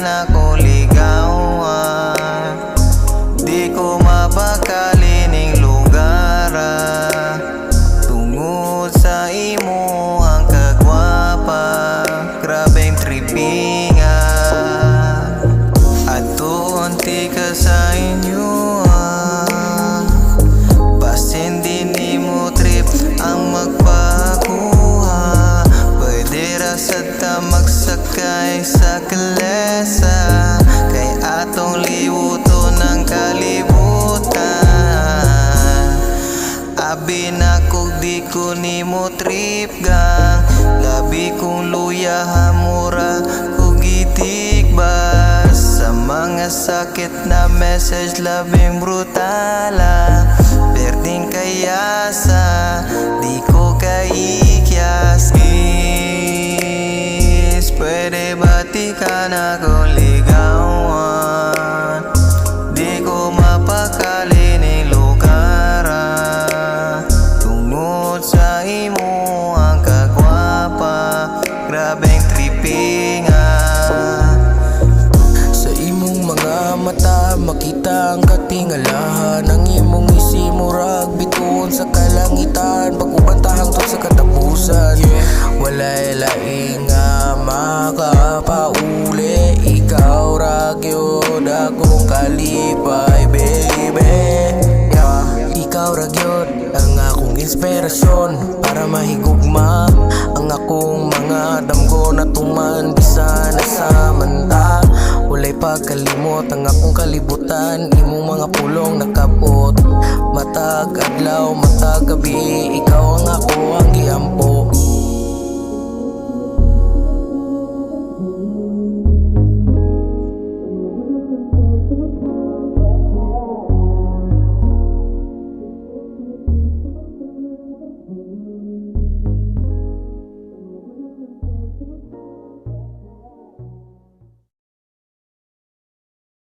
na ko ligawan. Di ko mapakali ning lugar tungod sa imo ang kagwapa. Grabeng trippinga adto unti ka sa inyo basin di nimo trip ang magpakuha. Pwede ra sad ta magsakay sa kalesa kay atong liwuto ng kalibutan. Abi na kog di ko nimo trip gang, labi kong luya hamura kog itigbas. Sa mga sakit na message labing brutala, perding kayasa di ko kaikyas. Is pwede ba di ka na ko ligawan? Di ko mapakali ni lugar tungod sa imo ang kagwapa. Grabeng trippinga Sa imong mga mata makita ang katingalahan ng imong isimurag bituon sa kalangitan. Pagubantahang to sa katapusan, walay laing nga makapauli. Ikaw ra gyud akong kalipay, baby. Ikaw ra gyud ang akong inspirasyon para mahigugma ang akong mga damgo na tuman bisan na sa manta. Walay pagkalimot ang akong kalibutan, imong mga pulong nakapot. Matag adlaw, matag gabi, ikaw ang ako ang giampo.